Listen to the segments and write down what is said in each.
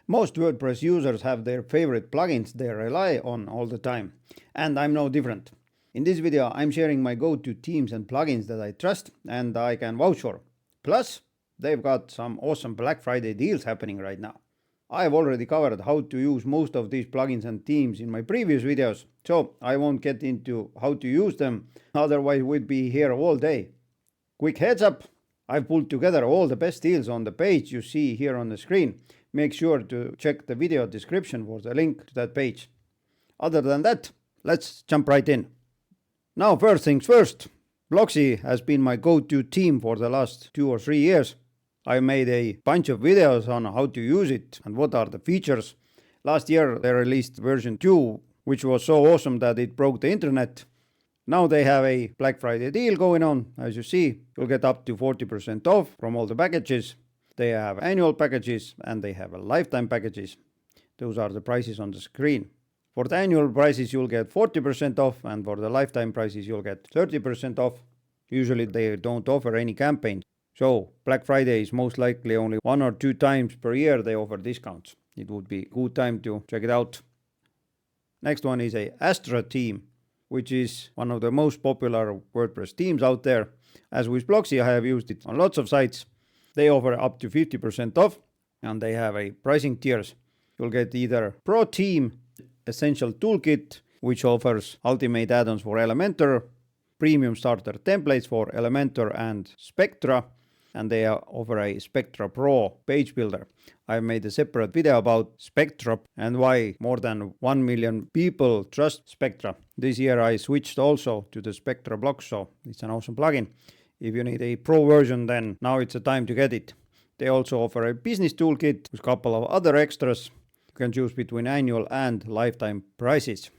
Most WordPress users have their favorite plugins they rely on all the time, and I'm no different. In this video, I'm sharing my go-to themes and plugins that I trust and I can vouch for. Plus, they've got some awesome Black Friday deals happening right now. I've already covered how to use most of these plugins and themes in my previous videos, so I won't get into how to use them, otherwise we'd be here all day. Quick heads up, I've pulled together all the best deals on the page you see here on the screen. Make sure to check the video description for the link to that page. Other than that, let's jump right in. Now, first things first, Blocksy has been my go-to theme for the last 2 or 3 years. I made a bunch of videos on how to use it and what are the features. Last year they released version 2, which was so awesome that it broke the internet. Now they have a Black Friday deal going on. As you see, you'll get up to 40% off from all the packages. They have annual packages and they have lifetime packages. Those are the prices on the screen. For the annual prices, you'll get 40% off, and for the lifetime prices, you'll get 30% off. Usually they don't offer any campaigns. So Black Friday is most likely only 1 or 2 times per year they offer discounts. It would be a good time to check it out. Next one is a Astra theme, which is one of the most popular WordPress themes out there. As with Blocksy, I have used it on lots of sites. They offer up to 50% off, and they have a pricing tiers. You'll get either Pro Theme, Essential Toolkit, which offers ultimate add-ons for Elementor, Premium Starter templates for Elementor and Spectra, and they offer a Spectra Pro page builder. I've made a separate video about Spectra and why more than 1 million people trust Spectra. This year I switched also to the Spectra blocks, so it's an awesome plugin. If you need a pro version, then now it's the time to get it. They also offer a business toolkit with a couple of other extras. You can choose between annual and lifetime prices.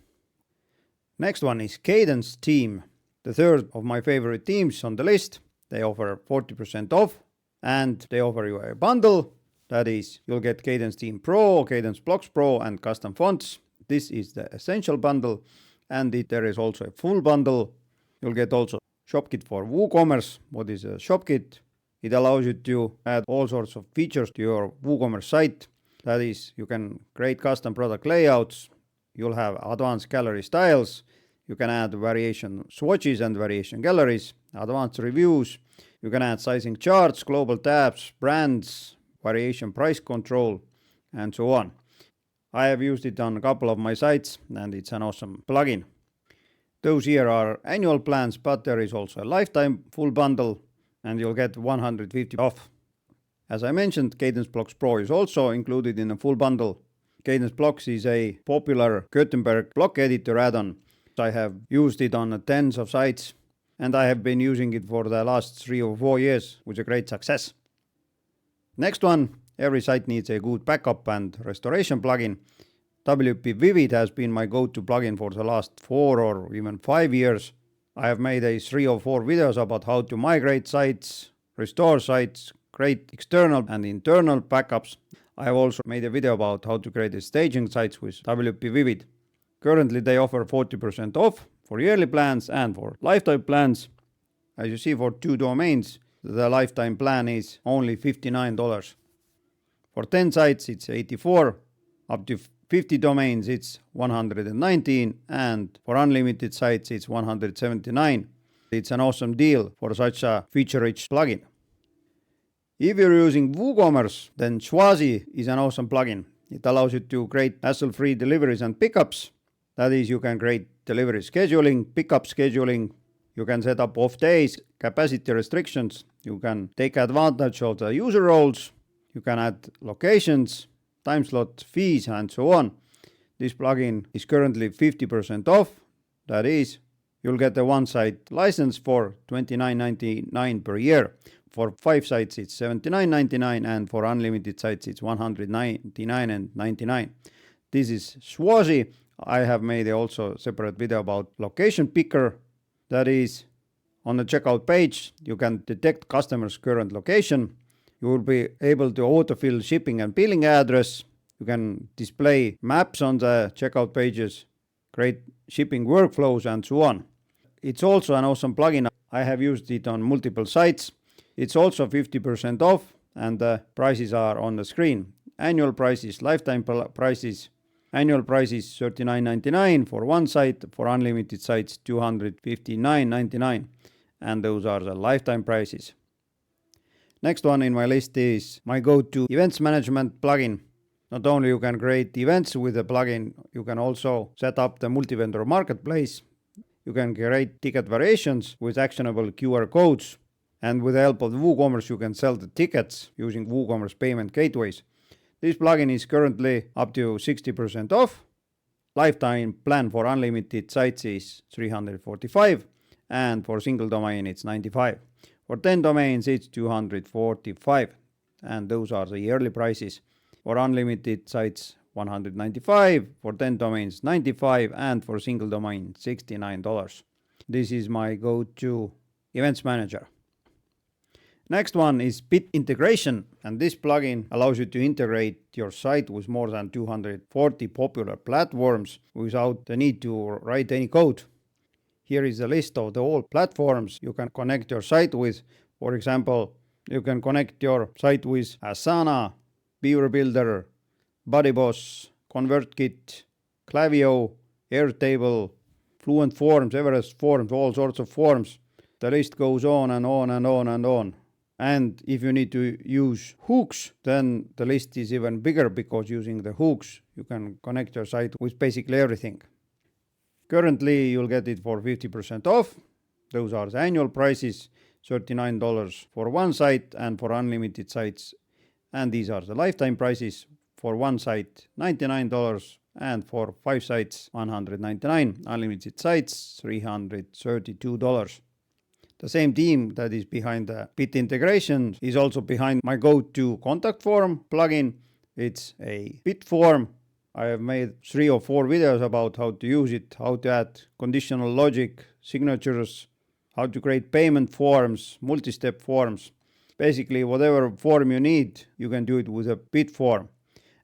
Next one is Kadence theme, the third of my favorite themes on the list. They offer 40% off and they offer you a bundle. That is, you'll get Kadence Theme Pro, Kadence Blocks Pro and custom fonts. This is the essential bundle, and there is also a full bundle. You'll get also ShopKit for WooCommerce. What is a ShopKit? It allows you to add all sorts of features to your WooCommerce site. That is, you can create custom product layouts. You'll have advanced gallery styles. You can add variation swatches and variation galleries, advanced reviews. You can add sizing charts, global tabs, brands, variation price control, and so on. I have used it on a couple of my sites, and it's an awesome plugin. Those here are annual plans, but there is also a lifetime full bundle, and you'll get 150 off. As I mentioned, Kadence Blocks Pro is also included in a full bundle. Kadence Blocks is a popular Gutenberg block editor add-on. I have used it on tens of sites, and I have been using it for the last 3 or 4 years with a great success. Next one, every site needs a good backup and restoration plugin. WP Vivid has been my go-to plugin for the last 4 or even 5 years. I have made 3 or 4 videos about how to migrate sites, restore sites, create external and internal backups. I have also made a video about how to create staging sites with WP Vivid. Currently they offer 40% off for yearly plans and for lifetime plans. As you see, for 2 domains, the lifetime plan is only $59. For 10 sites it's $84, up to 50 domains it's $119, and for unlimited sites it's $179. It's an awesome deal for such a feature-rich plugin. If you're using WooCommerce, then Schwazi is an awesome plugin. It allows you to create hassle-free deliveries and pickups. That is, you can create delivery scheduling, pickup scheduling. You can set up off days, capacity restrictions. You can take advantage of the user roles. You can add locations, time slot, fees, and so on. This plugin is currently 50% off. That is, you'll get a one-site license for $29.99 per year. For 5 sites it's $79.99, and for unlimited sites it's $199.99. This is Schwazi. I have made also a separate video about location picker. That is, on the checkout page you can detect customers' current location. You will be able to autofill shipping and billing address. You can display maps on the checkout pages, create shipping workflows, and so on. It's also an awesome plugin. I have used it on multiple sites. It's also 50% off, and the prices are on the screen. annual prices, lifetime prices. Annual price is $39.99 for one site, for unlimited sites $259.99, and those are the lifetime prices. Next one in my list is my go-to events management plugin. Not only you can create events with the plugin, you can also set up the multi-vendor marketplace. You can create ticket variations with actionable QR codes, and with the help of the WooCommerce you can sell the tickets using WooCommerce payment gateways. This plugin is currently up to 60% off. Lifetime plan for unlimited sites is $345, and for single domain it's $95. For 10 domains it's $245, and those are the yearly prices. For unlimited sites $195, for 10 domains $95, and for single domain $69. This is my go-to events manager. Next one is Bit integration, and this plugin allows you to integrate your site with more than 240 popular platforms without the need to write any code. Here is a list of the all platforms you can connect your site with. For example, you can connect your site with Asana, Beaver Builder, BuddyBoss, ConvertKit, Klaviyo, Airtable, Fluent Forms, Everest Forms, all sorts of forms. The list goes on and on and on and on. And if you need to use hooks, then the list is even bigger, because using the hooks you can connect your site with basically everything. Currently you'll get it for 50% off. Those are the annual prices, $39 for one site and for unlimited sites. And these are the lifetime prices. For one site $99, and for 5 sites $199. Unlimited sites $332. The same team that is behind the Bit integration is also behind my go-to contact form plugin. It's a Bit form. I have made 3 or 4 videos about how to use it, how to add conditional logic, signatures, how to create payment forms, multi-step forms. Basically, whatever form you need, you can do it with a Bit form.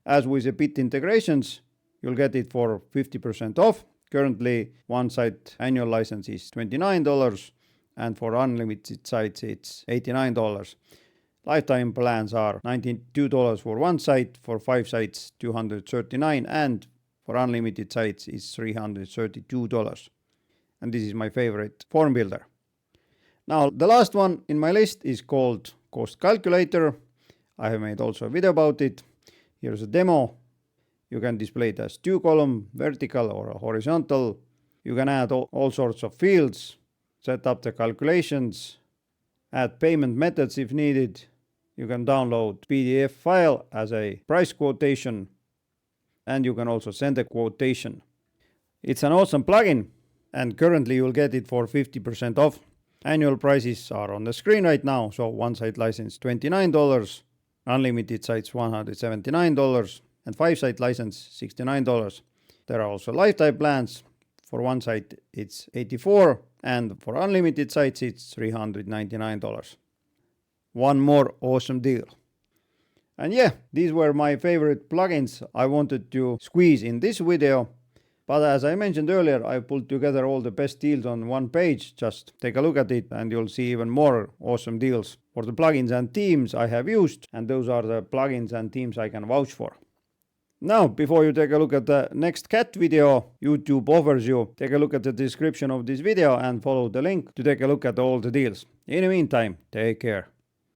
As with the Bit integrations, you'll get it for 50% off. Currently, one site annual license is $29, and for unlimited sites it's $89. Lifetime plans are $92 for one site, for 5 sites $239, and for unlimited sites is $332. And this is my favorite form builder. Now the last one in my list is called Cost Calculator. I have made also a video about it. Here's a demo. You can display it as 2-column, vertical or horizontal. You can add all sorts of fields, set up the calculations, add payment methods if needed. You can download PDF file as a price quotation, and you can also send a quotation. It's an awesome plugin, and currently you'll get it for 50% off. Annual prices are on the screen right now. So one site license $29, unlimited sites $179, and 5 site license $69. There are also lifetime plans. For one site it's $84, and for unlimited sites it's $399. One more awesome deal. And yeah, these were my favorite plugins I wanted to squeeze in this video. But as I mentioned earlier, I pulled together all the best deals on one page. Just take a look at it and you'll see even more awesome deals for the plugins and themes I have used. And those are the plugins and themes I can vouch for. Now, before you take a look at the next cat video YouTube offers you, take a look at the description of this video and follow the link to take a look at all the deals. In the meantime, take care.